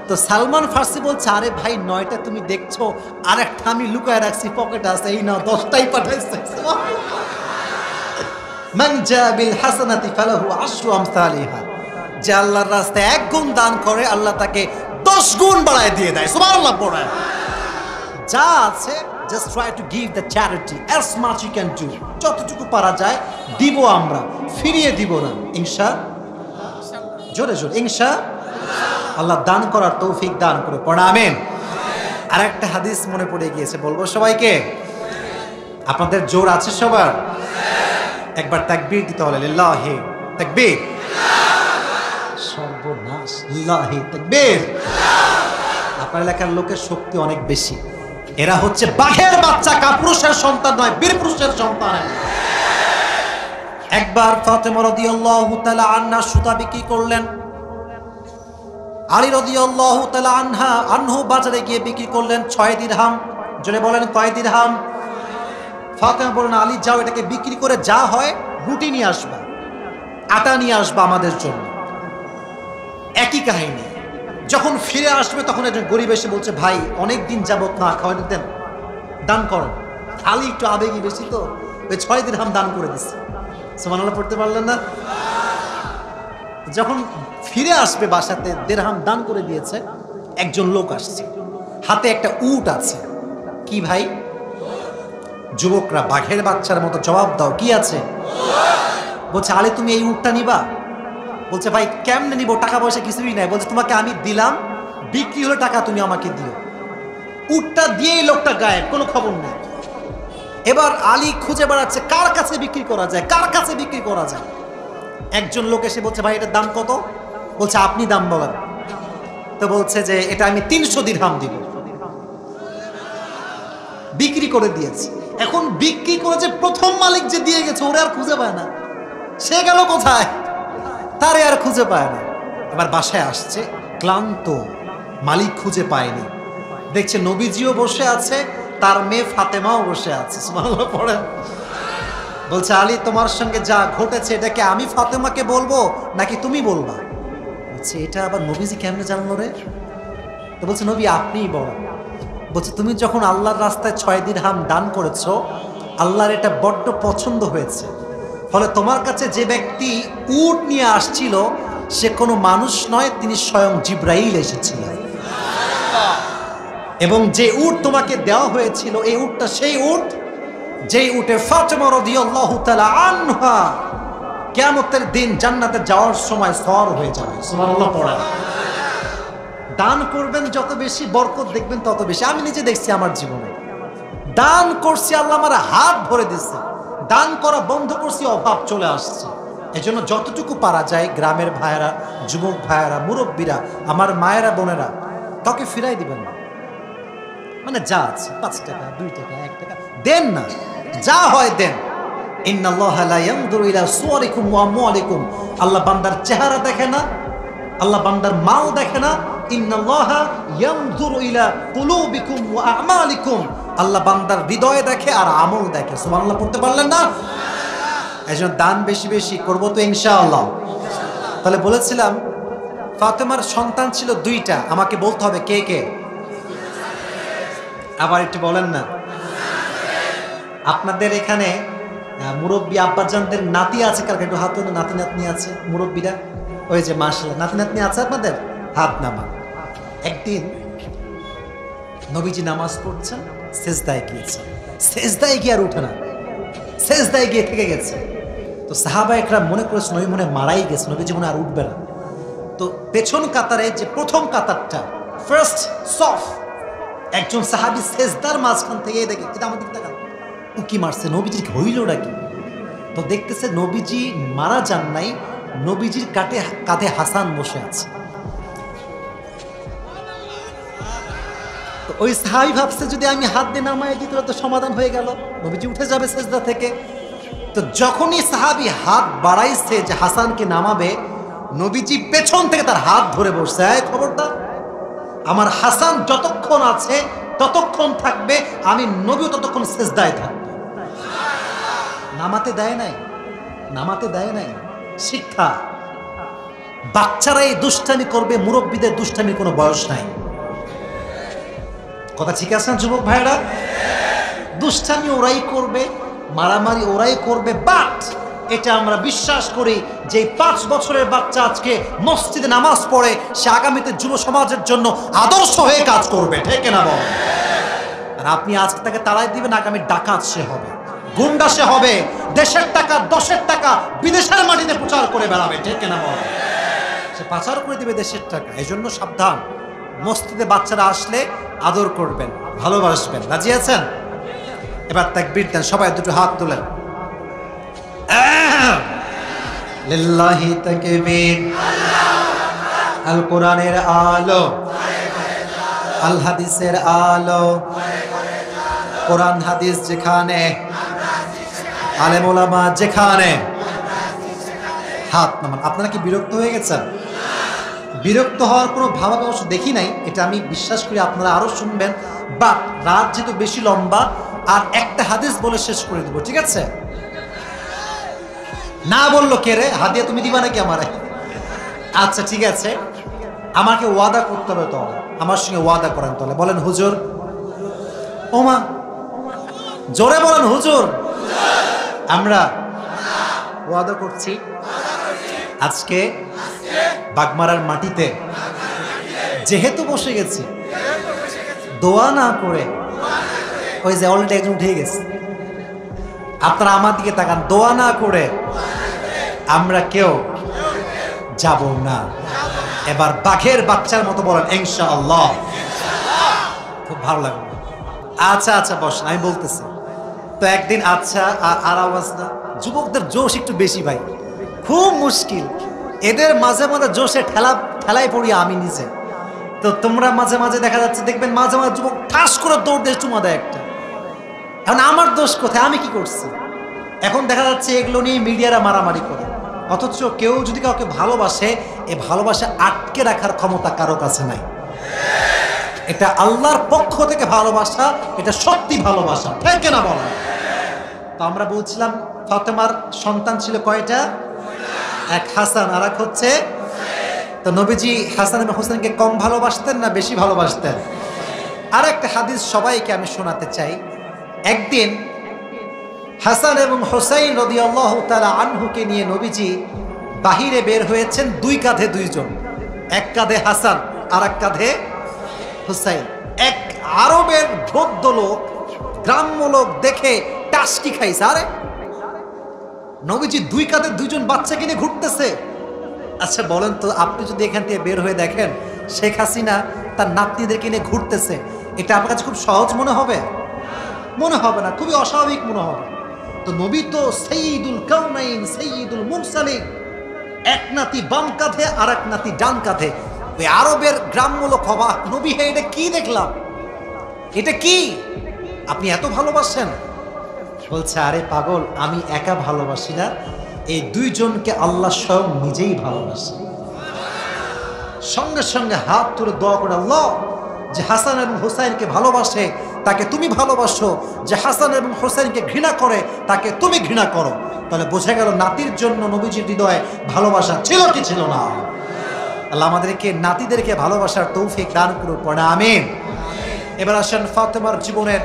তো সালমান ফারসি বলছে আরে ভাই 9টা তুমি দেখছো, আর একটা আমি লুকায় রাখছি পকেটে আছে, এই না 10টাই পাঠাইছে। মান জা বিল হাসানাতি ফালাহু আশরু আমসালিহা, যে আল্লাহর রাস্তায় 1 গুণ দান করে আল্লাহ তাকে 10 গুণ বাড়ায় দিয়ে দেয়। সুবহানাল্লাহ পড়ে। যা আছে just try to give the charity as much you can do, যতটুকু পারা যায় দিব, আমরা ফিরিয়ে দিব না ইনশাআল্লাহ। জোরে জোরে ইনশাআল্লাহ। আল্লাহ দান করার তৌফিক দান করে, পড়া আমিন। আর একটা হাদিস মনে পড়ে গিয়েছে, বলবো সবাইকে? আপনাদের জোর আছে সবার? একবার তাকবীর দিতে হলে লিল্লাহি তাকবীর, সর্বনাশ, লিল্লাহি তাকবীর। আপনার এলাকার লোকের শক্তি অনেক বেশি, এরা হচ্ছে বাঘের বাচ্চা, কাপুরুষের সন্তান নয়, বীর পুরুষের সন্তান। একবার ফাতেমা রাদিয়াল্লাহু তাআলা আনহা সুতা বিক্রি করলেন, আলী রাদিয়াল্লাহু তাআলা আনহু বাজারে গিয়ে বিক্রি করলেন 6 দিরহাম। জোরে বলেন কয় দিরহাম? ফাতেমা বলেন আলী যাও, এটাকে বিক্রি করে যা হয় রুটি নিয়ে আসবা, আটা নিয়ে আসবা আমাদের জন্য। একই কাহিনী, যখন ফিরে আসবে তখন একজন গরিব এসে বলছে ভাই অনেক দিন যাবত না খাওয়া দেন, দান করেন। আলী একটু আবেগী বেশি, তো ওই 6 দিরহাম দান করে দিচ্ছে। সুবহানাল্লাহ পড়তে পারলেন না? যখন ফিরে আসবে বাসাতে, দিরহাম দান করে দিয়েছে। একজন লোক আসছে, হাতে একটা উট আছে। কি ভাই? যুবকরা বাঘের বাচ্চার মতো জবাব দাও, কি আছে? বলছে আলী তুমি এই উটটা নিবা? বলছে ভাই কেমনে নিব, টাকা পয়সা কিছুই নাই। বলছে তোমাকে আমি দিলাম, বিক্রি হলে টাকা তুমি আমাকে দিও। উটটা দিয়েই লোকটা গায়েব, কোনো খবর নেই। এবার আলী খুঁজে বেড়াচ্ছে কার কাছে বিক্রি করা যায়, কার কাছে বিক্রি করা যায়। একজন লোক এসে বলছে ভাই এটার দাম কত? বলছে আপনি দাম বলেন। তো বলছে যে এটা আমি 300 দিরহাম দিব। বিক্রি করে দিয়েছে। এখন বিক্রি করে যে প্রথম মালিক যে দিয়ে গেছে, ওরা আর খুঁজে পায় না, সে গেল কোথায়, তারে আর খুঁজে পায় না। এবার বাসায় আসছে ক্লান্ত, মালিক খুঁজে পায়নি। দেখছে নবীজিও বসে আছে, তার মেয়ে ফাতেমাও বসে আছে। সুবহানাল্লাহ পড়েন। বলছে আলী তোমার সঙ্গে যা ঘটেছে এটাকে আমি ফাতেমাকে বলবো নাকি তুমি বলবা? বলছে এটা আবার নবীজি কেমনে জানলো রে? তো বলছে নবী আপনিই বলেন। বলছে তুমি যখন আল্লাহর রাস্তায় 6 দিরহাম দান করেছো, আল্লাহর এটা বড্ড পছন্দ হয়েছে, ফলে তোমার কাছে যে ব্যক্তি উট নিয়ে আসছিল সে কোনো মানুষ নয়, তিনি স্বয়ং জিব্রাইল এসেছিলেন। এবং যে উট তোমাকে দেওয়া হয়েছিল এই উটটা সেই উট যেই উটে ফাতেমা রাদিয়াল্লাহু তাআলা আনহা কিয়ামতের দিন জান্নাতে যাওয়ার সময় সওয়ার হয়ে যাবে। সুবহানাল্লাহ পড়া। দান করবেন যত বেশি বরকত দেখবেন তত বেশি। আমি নিজে দেখছি আমার জীবনে, দান করছি আল্লাহ আমার হাত ভরে দিচ্ছে, দান করা বন্ধ করছি অভাব চলে আসছে। এজন্য যতটুকু পারা যায় গ্রামের ভাইয়েরা, যুবক ভাইয়েরা, মুরব্বীরা, আমার মায়েরা, বোনেরা, কাউকে ফিরাই দিবেন না। মানে যা আছে 5 টাকা 2 টাকা 1 টাকা দেন না, যা হয় দেন। ইন্নাল্লাহা লা ইয়ানজুরু ইলা সুওয়ারিকুম ওয়া আমওয়ালিকুম, আল্লাহ বান্দার চেহারা দেখে না, আল্লাহ বান্দার মাল দেখে না। ইন্নাল্লাহা ইয়ানজুরু ইলা কুলুবিকুম ওয়া আমালিকুম, আল্লাহ বান্দার হৃদয় দেখে আর আমল দেখে। সুবহানাল্লাহ পড়তে পারলেন না? এজন্য দান বেশি বেশি করব তো ইনশাআল্লাহ। তাহলে বলেছিলাম ফাতেমার সন্তান ছিল 2টা, আমাকে বলতে হবে কে কে। আবার একটু বলেন না। আপনাদের এখানে মুরব্বী আব্বাজানদের নাতি আছে কার? একটু হাত তোলেন। নাতি নাতনি আছে মুরব্বীরা? ওই যে মাশাআল্লাহ, নাতি নাতনি আছে আপনাদের? হাত নামা। একদিন নবীজি নামাজ পড়ছেন, সেজদায় গিয়েছেন, সেজদায় গিয়ে আর উঠে না, সেজদায় গিয়ে থেকে গেছে। তো সাহাবা একরাম মনে করেছেন নবী মনে মারাই গেছে, নবীজি মনে আর উঠবে না। তো পেছন কাতারে যে প্রথম কাতারটা, ফার্স্ট সফ, একজন সাহাবী সেজদার মাঝখান থেকে দেখে এটা আমাদের দেখা উকি মারছে, নবীজির হইলটা কি? তো দেখতেছে নবীজি মারা যান নাই, নবীজির কাঁধে হাসান বসে আছে। তো ওই সাহাবী ভাবছে যদি আমি হাত দিয়ে নামাই দিই তাহলে তো সমাধান হয়ে গেল, নবীজি উঠে যাবে সেজদা থেকে। তো যখনই সাহাবী হাত বাড়াইছে যে হাসানকে নামাবে, নবীজি পেছন থেকে তার হাত ধরে বসছে, এই খবরদার, আমার হাসান যতক্ষণ আছে ততক্ষণ থাকবে, আমি নবীও ততক্ষণ সেজদায় থাকবে। নামাতে দেয় নাই, নামাতে দেয় নাই। শিক্ষা, বাচ্চারা এই দুষ্টামি করবে, মুরব্বীদের দুষ্টামির কোনো বয়স নাই। কথা ঠিক আছে না যুবক ভাইরা? দুষ্টামি ওরাই করবে, মারামারি ওরাই করবে, বাট এটা আমরা বিশ্বাস করি যে 5 বছরের বাচ্চা আজকে মসজিদে নামাজ পড়ে, সে আগামীতে যুব সমাজের জন্য আদর্শ হয়ে কাজ করবে, ঠিক না বল? আর আপনি আজকে তাকে তাড়াই দিবেন, আগামী ডাকাত সে হবে, গুন্ডা সে হবে, দেশের টাকা 10-এর টাকা বিদেশের মাটিতে প্রচার করে বেড়াবে, ঠিক না বল? সে পাচার করে দিবে দেশের টাকা। এই জন্য সাবধান, মসজিদে বাচ্চারা আসলে আদর করবেন, ভালোবাসবেন। রাজি আছেন? এবার তাকবীর দেন, সবাই দুটো হাত তোলেন। লিল্লাহি তাকবীর। আল কোরআনের আলো, আল হাদিসের আলো, কোরআন হাদিস যেখানে, আলেম ওলামা যেখানে, হাত নামান। আপনারা কি বিরক্ত হয়ে গেছেন? বিরক্ত হওয়ার কোনো ভাবাবে অবশ্য দেখি নাই, এটা আমি বিশ্বাস করি আপনারা আরো শুনবেন। বাট রাত যেহেতু বেশি লম্বা, আর একটা হাদিস বলে শেষ করে দেবো, ঠিক আছে? না বললো কে রে? হাদিয়া তুমি দিবা নাকি আমারে? আচ্ছা ঠিক আছে, আমাকে ওয়াদা করতে হবে, তো আমার সঙ্গে ওয়াদা করেন তাহলে। বলেন হুজুর। ওমা জোরে বলেন হুজুর। আমরা ওয়াদা করছি আজকে বাগমারার মাটিতে যেহেতু বসে গেছি, দোয়া না করে, ওই যে অলরেডি একজন উঠে গেছে, আপনারা আমার দিকে তাকান, দোয়া না করে আমরা কেউ যাব না। এবার বাঘের বাচ্চার মতো বলেন ইনশাআল্লাহ। খুব ভালো লাগবে। আচ্ছা আচ্ছা বস, আমি বলতেছি তো। একদিন আচ্ছা আর আওয়াজ না, যুবকদের জোশ একটু বেশি ভাই, খুব মুশকিল। এদের মাঝে মাঝে জোশে ঠেলায় পড়ি আমি নিজে। তো তোমরা মাঝে মাঝে দেখা যাচ্ছে, দেখবেন মাঝে মাঝে যুবক ঠাস করে দৌড় দিয়ে চুমা দেয় একটা। এখন আমার দোষ কোথায়? আমি কি করছি? এখন দেখা যাচ্ছে এগুলো নিয়ে মিডিয়ারা মারামারি করে, অথচ কেউ যদি কাউকে ভালোবাসে, এই ভালোবাসা আটকে রাখার ক্ষমতা কারো কাছে নাই। এটা আল্লাহর পক্ষ থেকে ভালোবাসা, এটা সত্যি ভালোবাসা, ঠিক না বলেন? তো আমরা বলছিলাম ফাতেমার সন্তান ছিল কয়টা? এক হাসান, আর এক হচ্ছে। তো নবীজি হাসান এবং হোসেনকে কম ভালোবাসতেন না বেশি ভালোবাসতেন? আর একটা হাদিস সবাইকে আমি শোনাতে চাই। একদিন হাসান এবং হোসাইন রাদিয়াল্লাহু তাআলা আনহুকে নিয়ে নবীজি বাহিরে বের হয়েছেন, দুই কাঁধে দুইজন, এক কাঁধে হাসান আর এক কাঁধে হোসাইন। এক আরবের বৌদ্ধ লোক, গ্রাম্য লোক দেখে টাসকি খাইছে, আরে নবীজি দুই কাঁধে দুইজন বাচ্চা কিনে ঘুরতেছে। আচ্ছা বলেন তো, আপনি যদি এখান থেকে বের হয়ে দেখেন শেখ হাসিনা তার নাতনিদের কিনে ঘুরতেছে, এটা আপনার কাছে খুব সহজ মনে হবে? মনে হবে না, খুবই অস্বাভাবিক মনে হবে। তো নবী তো সাইয়্যিদুল কাউনাইন, সাইয়্যিদুল মুরসালিন, এক নাতি বাম কাঁধে আর এক নাতি ডান কাঁধে। ওই আরবের গ্রাম্য লোক অবাক, নবী হে এটা কি দেখলাম, এটা কি আপনি এত ভালোবাসেন? বলছে আরে পাগল, আমি একা ভালোবাসি না, এই দুইজনকে আল্লাহ স্বয়ং নিজেই ভালোবাসে। সঙ্গে সঙ্গে হাত তুলে দোয়া করে, আল্লাহ যে হাসান এবং হোসাইনকে ভালোবাসে তাকে তুমি ভালোবাসো, যে হাসান এবং হোসাইনকে ঘৃণা করে তাকে তুমি ঘৃণা করো। তাহলে বোঝা গেল নাতির জন্য নবীজির হৃদয়ে ভালোবাসা ছিল কি ছিল না? আল্লাহ আমাদেরকে নাতিদেরকে ভালোবাসার তৌফিক দান করুন, পড়ে আমিন। এবার আসেন ফাতেমার জীবনের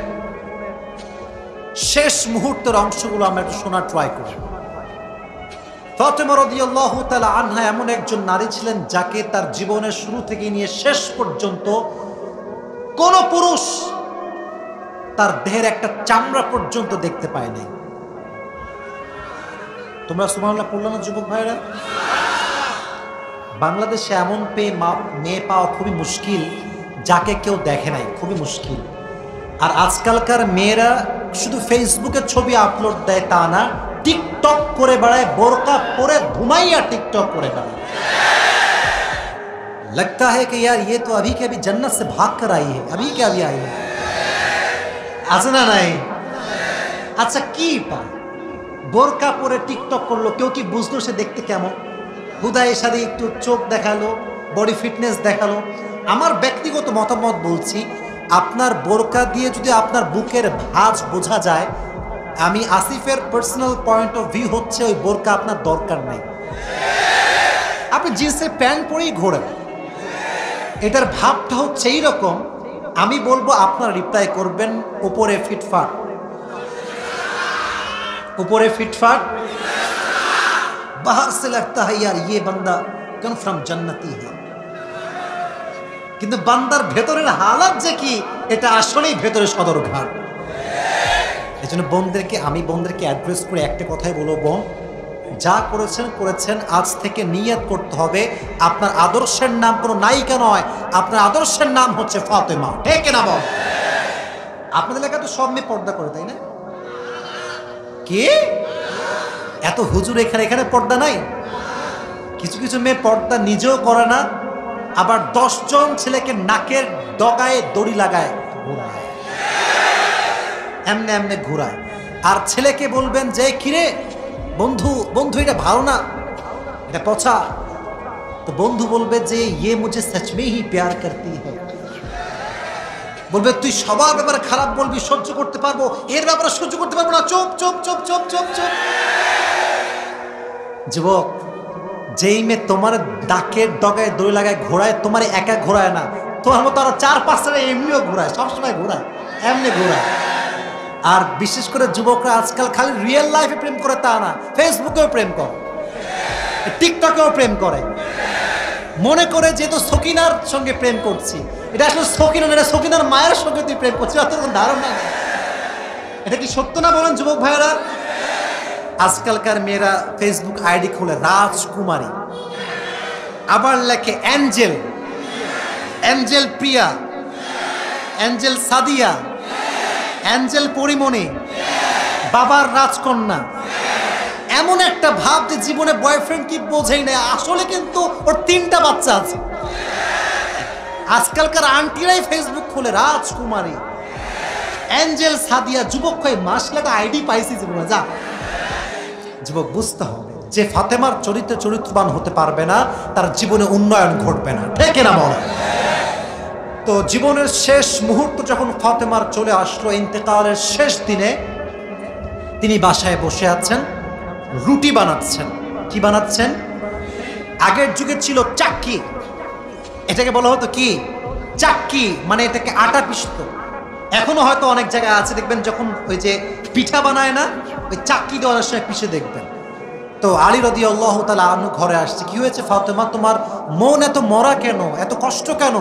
শেষ মুহূর্তের অংশগুলো আমরা একটু শোনার ট্রাই করি। ফাতেমা রাদিয়াল্লাহু তাআলা আনহা এমন একজন নারী ছিলেন যাকে তার জীবনের শুরু থেকে নিয়ে শেষ পর্যন্ত কোন পুরুষ তার দেহের একটা চামড়া পর্যন্ত দেখতে পায় নাই। তোমরা সুবহানাল্লাহ পড়লে না যুবক ভাইরা? বাংলাদেশে এমন মেয়ে পাওয়া খুবই মুশকিল যাকে কেউ দেখে নাই, খুবই মুশকিল। আর আজকালকার মেয়েরা শুধু ফেসবুকে ছবি আপলোড দেয় তা না, টিকটক করে বেড়ায়, বোরকা পরে ঘুমাইয়া টিকটক করে বেড়ায়। लगता है कि यार ये तो अभी के अभी जन्नत से भाग कर आई है, अभी के अभी आई है। আছে না নাই? আচ্ছা কি পায়? বোরকা পরে টিকটক করলো, কেউ কি বুঝলো সে দেখতে কেমন? হুদায় সাথে একটু চোখ দেখালো, বডি ফিটনেস দেখালো। আমার ব্যক্তিগত মতামত বলছি, আপনার বোরকা দিয়ে যদি আপনার বুকের ভাঁজ বোঝা যায়, আমি আসিফের পার্সোনাল পয়েন্ট অফ ভিউ হচ্ছে ওই বোরকা আপনার দরকার নাই। আপনি জিন্সের প্যান্ট পরেই ঘোরেন, এটার ভাবটা হচ্ছে এইরকম। আমি বলবো আপনার রিপ্লাই করবেন উপরে ফিটফাট, উপরে ফিটফাট, বাহার সে লাগতা है यार ये बंदा कन्फर्म जन्नती है। কিন্তু বান্দার ভেতরের হালাত যে কি, এটা আসলেই ভেতরে সদরঘাট। এই জন্য আমি বোনদেরকে অ্যাড্রেস করে একটা কথাই বলবো, বোন যা করেছেন করেছেন, আজ থেকে নিয়ত করতে হবে আপনার আদর্শের নাম কোনো নায়িকা নয়, আপনার আদর্শের নাম হচ্ছে ফাতেমা। ঠিক না বল? আপনাদের এলাকা তো সব মেয়ে পর্দা করে, তাই না? কি এত হুজুর এখানে পর্দা নাই? কিছু কিছু মেয়ে পর্দা নিজেও করে না, আবার 10 জন ছেলেকে নাকের ডগায় দড়ি লাগায় ঘোরায়, এমনে এমনে ঘোরায়। আর ছেলেকে বলবেন যে কিরে বন্ধু এটা ভালো না, এটা পচা, তো বন্ধু বলবে যে ইয়ে মুঝে সচ মে হি প্যার করতি হ্যায়। বলবে তুই সবার ব্যাপারে খারাপ বলবি, সহ্য করতে পারবো, এর ব্যাপারে সহ্য করতে পারবো না, চুপ চুপ চুপ চুপ চুপ চুপ। যুবক, যেই মেয়ে তোমার ডাকের ডগায় দড়ি লাগায় ঘোরায়, তোমার একা ঘোরায় না, তোমার মতো আরো 4-5টা এমনিও ঘোরায়, সবসময় ঘোরায়, এমনি ঘোরায়। আর বিশেষ করে যুবকরা আজকাল খালি রিয়েল লাইফে প্রেম করে তা না, ফেসবুকেও প্রেম করে, টিকটকেও প্রেম করে, মনে করে যেহেতু সকিনার সঙ্গে প্রেম করছি। এটা আসলে সকিনা না, এটা সকিনার মায়ের সঙ্গে তুই প্রেম করছিস, অত কোনো ধারণা নেই। এটা কি সত্য না বলেন যুবক ভাইয়েরা? আজকালকার মেয়েরা ফেসবুক আইডি খুলে রাজকুমারী, আবার লেখে অ্যাঞ্জেল, অ্যাঞ্জেল প্রিয়া, অ্যাঞ্জেল সাদিয়া, অ্যাঞ্জেল পরিমণি, বাবার রাজকন্যা। এমন একটা ভাব যে জীবনে বয়ফ্রেন্ড কি বোঝেই না, আসলে কিন্তু ওর 3টা বাচ্চা আছে। আজকালকার আন্টিরাই ফেসবুক খুলে রাজকুমারী, অ্যাঞ্জেল সাদিয়া। যুবক কয় মাস লাগা আইডি পাইছি জীবনে। যা যুবক, বুঝতে হবে যে ফাতেমার চরিত্রবান হতে পারবে না, তার জীবনে উন্নয়ন ঘটবে না। ঠিক না বল? তো জীবনের শেষ মুহূর্ত যখন ফাতেমার চলে আসলো, ইন্তেকালের শেষ দিনে তিনি বাসায় বসে আছেন, রুটি বানাচ্ছেন। কি বানাচ্ছেন? আগের যুগে ছিল চাক্কি, এটাকে বলা হতো কি, চাক্কি, মানে এটাকে আটা পিষতো। এখনো হয়তো অনেক জায়গায় আছে, দেখবেন যখন ওই যে পিঠা বানায় না, ওই চাক্কি দিয়ে অনেক সময় পিষে দেখবেন। তো আলী রাদিয়াল্লাহু তাআলা আনহু ঘরে আসছে, কি হয়েছে ফাতেমা, তোমার মন এত মরা কেন, এত কষ্ট কেন?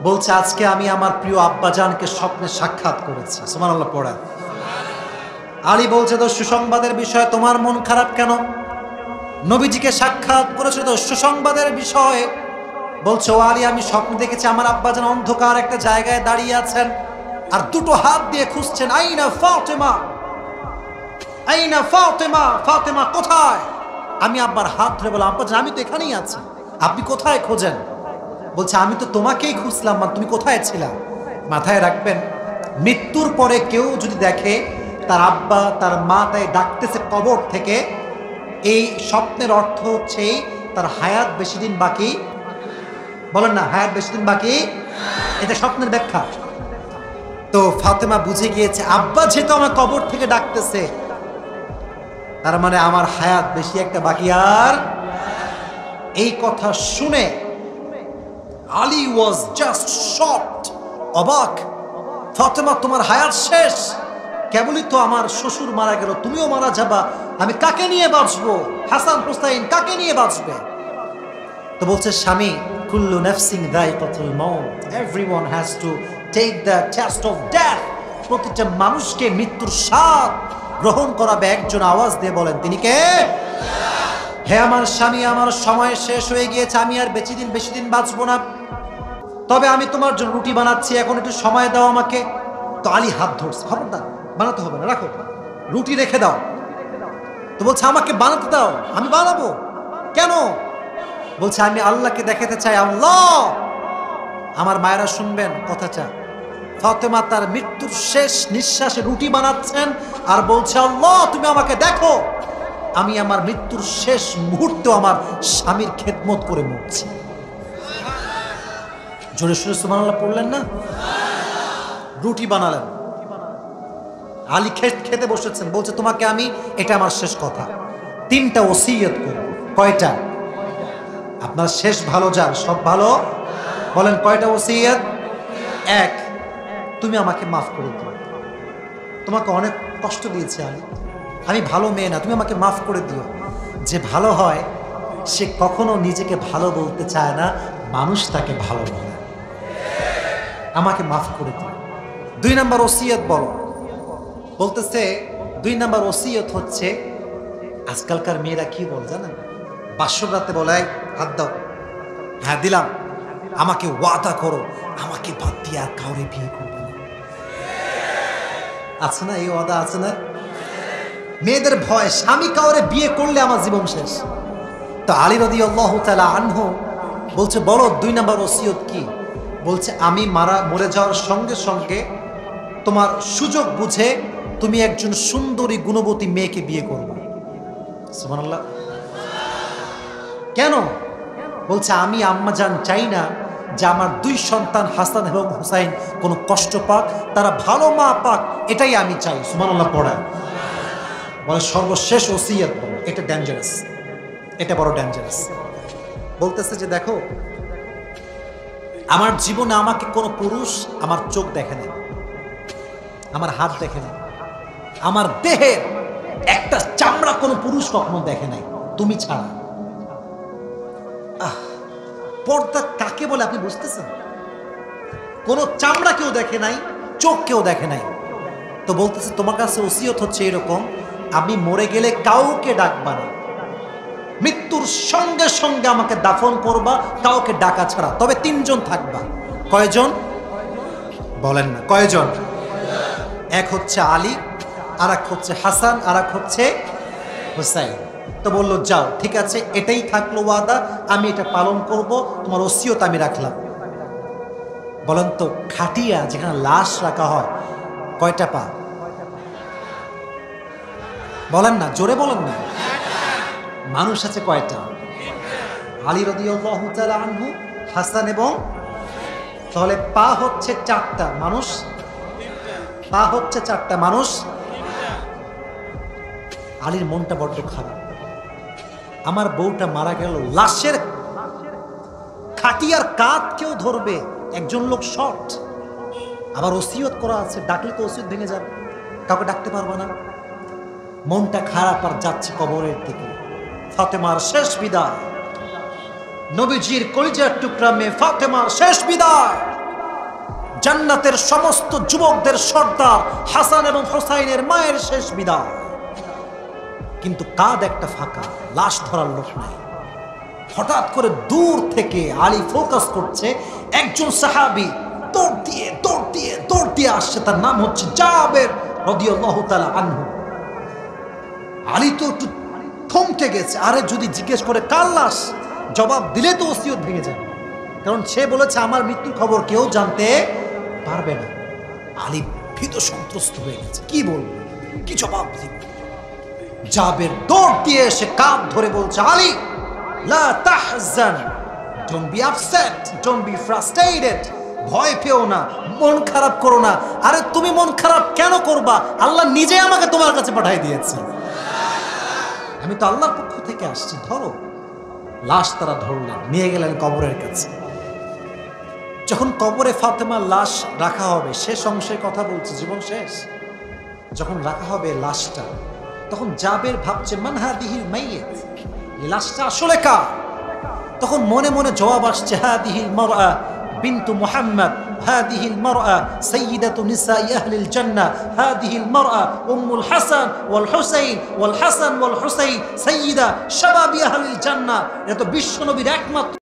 বলছে আজকে আমি আমার প্রিয় আব্বাজানকে স্বপ্নে সাক্ষাৎ করেছি। সুবহানাল্লাহ পড়া। আলী বলছে তো সুসংবাদের বিষয়ে তোমার মন খারাপ কেন? নবীজিকে সাক্ষাৎ করেছে তো সুসংবাদের বিষয়ে। বলছে ও আলী, আমি স্বপ্ন দেখেছি আমার আব্বাজান অন্ধকার একটা জায়গায় দাঁড়িয়ে আছেন আর দুটো হাত দিয়ে খুঁজছেন, আইনা ফাতেমা, আইনা ফাতেমা, ফাতেমা কোথায়? আমি আব্বার হাত ধরে বললাম, আব্বাজান আমি তো এখানেই আছি, আপনি কোথায় খোঁজেন? বলছে আমি তো তোমাকেই খুঁজলাম, তুমি কোথায় ছিলা? মাথায় রাখবেন, মৃত্যুর পরে কেউ যদি দেখে তার আব্বা তার মা তাই ডাকতেছে কবর থেকে, এই স্বপ্নের অর্থ হচ্ছে তার হায়াত বেশি দিন বাকি। বলেন না, হায়াত বেশি দিন বাকি, এটা স্বপ্নের ব্যাখ্যা। তো ফাতেমা বুঝে গিয়েছে আব্বা যেহেতু আমার কবর থেকে ডাকতেছে, তার মানে আমার হায়াত বেশি একটা বাকি আর। এই কথা শুনে আলী ওয়াজ জাস্ট শকড, অবাক। ফাতেমা, তোমার হায়াত শেষ? কেবলই তো আমার শ্বশুর মারা গেল, তুমিও মারা যাবা, আমি কাকে নিয়ে বাঁচবো? হাসান হুসাইন কাকে নিয়ে বাঁচবে? তো বলছে স্বামী, কুল্লু নাফসিন যায়কাতুল মাউত, everyone has to take the test of death. প্রতিটা মানুষকে মৃত্যুর স্বাদ গ্রহণ করাবে একজন। আওয়াজ দিয়ে বলেন তিনি কে? হে আমার স্বামী, আমার সময় শেষ হয়ে গিয়েছে, আমি আর বেশি দিন বাঁচবো না, তবে আমি তোমার জন্য রুটি বানাচ্ছি, এখন একটু সময় দাও আমাকে। তো আলী হাত ধরছে, খবরদার বানাতে হবে না, রাখো, রুটি রেখে দাও। তো বলছে আমাকে বানাতে দাও, আমি বানাবো। কেন? বলছে আমি আল্লাহকে দেখাতে চাই, আল্লাহ। আমার মায়েরা শুনবেন কথাটা, ফাতেমা তার মৃত্যুর শেষ নিঃশ্বাসে রুটি বানাচ্ছেন আর বলছে আল্লাহ তুমি আমাকে দেখো, আমি আমার মৃত্যুর শেষ মুহূর্তে আমার স্বামীর খেদমত করে মরছি। জোরে সোরে সুবহানাল্লাহ পড়লেন না? রুটি বানালেন, আলী খেতে বসেছেন, বলছে তোমাকে আমি, এটা আমার শেষ কথা, 3টা ওসিয়ত করব। কয়টা? আপনার শেষ ভালো যার, সব ভালো। বলেন কয়টা ওসিয়ত? 1, তুমি আমাকে মাফ করে দিও, তোমাকে অনেক কষ্ট দিয়েছি আমি ভালো মেয়ে না, তুমি আমাকে মাফ করে দিও। যে ভালো হয় সে কখনো নিজেকে ভালো বলতে চায় না, মানুষ তাকে ভালো বলে। আমাকে মাফ করে দিও। 2 নম্বর ওসিয়ত বলো। বলতেছে 2 নম্বর ওসিয়ত হচ্ছে, আজকালকার মেয়েরা কি বলে জানেন, বাসর রাতে বলে হাত দাও, হ্যাঁ দিলাম, আমাকে ওয়াদা করো আমাকে বাদ দিয়ে আর কাউরে বিয়ে করবে না। আছে না এই ওয়াদা, আছে না? মেয়েদের ভয়, স্বামী কাউরে বিয়ে করলে আমার জীবন শেষ। তো আলী রাদিয়াল্লাহু তাআলা আনহু বলছে বলো 2 নম্বর ওসিয়ত কি? বলছে আমি মরে যাওয়ার সঙ্গে সঙ্গে তোমার সুযোগ বুঝে তুমি একজন সুন্দরী গুণবতী মেয়েকে বিয়ে করবে। সুবহানাল্লাহ। কেন? বলছে আমি আম্মাজান চাই না যে আমার 2 সন্তান হাসান এবং হুসাইন কোনো কষ্ট পাক, তারা ভালো মা পাক, এটাই আমি চাই। সুবহানাল্লাহ পড়া। বলে সর্বশেষ ওসিয়ত বলো, এটা ডেঞ্জারাস, এটা বড় ডেঞ্জারাস। বলতেছে যে দেখো, আমার জীবনে আমাকে কোনো পুরুষ আমার চোখ দেখে নাই, আমার হাত দেখে নাই, আমার দেহের একটা চামড়া কোনো পুরুষ কখনো দেখে নাই, তুমি ছাড়া। পর্দা কাকে বলে আপনি বুঝতেছেন? কোনো চামড়া কেউ দেখে নাই, চোখ কেউ দেখে নাই। তো বলতেছে তোমার কাছে ওসিয়ত হচ্ছে এরকম, আমি মরে গেলে কাউকে ডাকবা না, মৃত্যুর সঙ্গে সঙ্গে আমাকে দাফন করবা, কাউকে ডাকা ছাড়া, তবে 3 জন থাকবা। কয়জন? বলেন না কয়জন? 1 হচ্ছে আলী, আর 1 হচ্ছে হাসান, আর 1 হচ্ছে হুসাইন। তো বললো যাও, ঠিক আছে, এটাই থাকলো ওয়াদা, আমি এটা পালন করব, তোমার ওসিয়ত আমি রাখলাম। বলেন তো খাটিয়া যেখানে লাশ রাখা হয় কয়টা পা? বলেন না, জোরে বলেন না। মানুষ আছে কয়টা? আলী রাদিয়াল্লাহু তাআলা আনহু, হাসান এবং, তাহলে পা হচ্ছে 4টা, মানুষ পা হচ্ছে 4টা, মানুষ। আলীর মনটা বড্ড খারাপ, আমার বউটা মারা গেল, লাশের খাটিয়ার কাঁধ কেউ ধরবে, একজন লোক শর্ট, আবার ওসিয়ত করা আছে, ডাকলে তো ওসিয়ত ভেঙে যাবে, কাউকে ডাকতে পারবে না। মনটা খারাপ আর যাচ্ছে কবরের দিকে। ফাতেমার শেষ বিদায়, নবীজির কলিজার টুকরা মেয়ে ফাতেমার শেষ বিদায়, জান্নাতের সমস্ত যুবকদের সর্দার হাসান এবং হোসাইনের মায়ের শেষ বিদায়। কিন্তু কাঁধ একটা ফাঁকা, লাশ ধরার লোক নাই। হঠাৎ করে দূর থেকে আলী ফোকাস করছে, একজন সাহাবী দৌড় দিয়ে আসছে, তার নাম হচ্ছে জাবের রাদিয়াল্লাহু তাআলা আনহু। আলী তো একটু থমকে গেছে, আরে যদি জিজ্ঞেস করে কার লাশ, জবাব দিলে তো ওসিয়ত ভেঙে যাবে, কারণ সে বলেছে আমার মৃত্যুর খবর কেউ জানতে পারবে না। আলী ভীত সন্ত্রস্ত হয়ে গেছে, কি বলবো, কি জবাব দিবে। জাবের দৌড় দিয়ে এসে কাঁধ ধরে বলছে, আলী লা তাহজান, don't be upset, don't be frustrated, ভয় পেও না, মন খারাপ করো না। আরে তুমি মন খারাপ কেন করবা, আল্লাহ নিজে আমাকে তোমার কাছে পাঠিয়ে দিয়েছে, আমি তো আল্লাহর পক্ষ থেকে আসছি, ধরো। লাশ তারা ধরলেন, নিয়ে গেলেন কবরের কাছে। যখন কবরে ফাতেমার লাশ রাখা হবে, শেষ অংশের কথা বলছে, জীবন শেষ, যখন রাখা হবে লাশটা, তখন জাবের ভাবছে মান হাদিহিল মাইয়িত, এই লাশটা আসলে কার? তখন মনে মনে জবাব আসছে, হাদিহিল মারআ বিনতু মুহাম্মদ, হাদিহিল মারআ সাইয়্যিদাতু নিসাই আহলিল জান্নাহ, হাদিহিল মারআ উম্মুল হাসান ওয়াল হুসাইন ওয়াল হাসান ওয়াল হুসাইন সাইয়্যিদা শাবাবি আহলিল জান্নাহ। এটা তো বিশ্বনবীর একমাত্র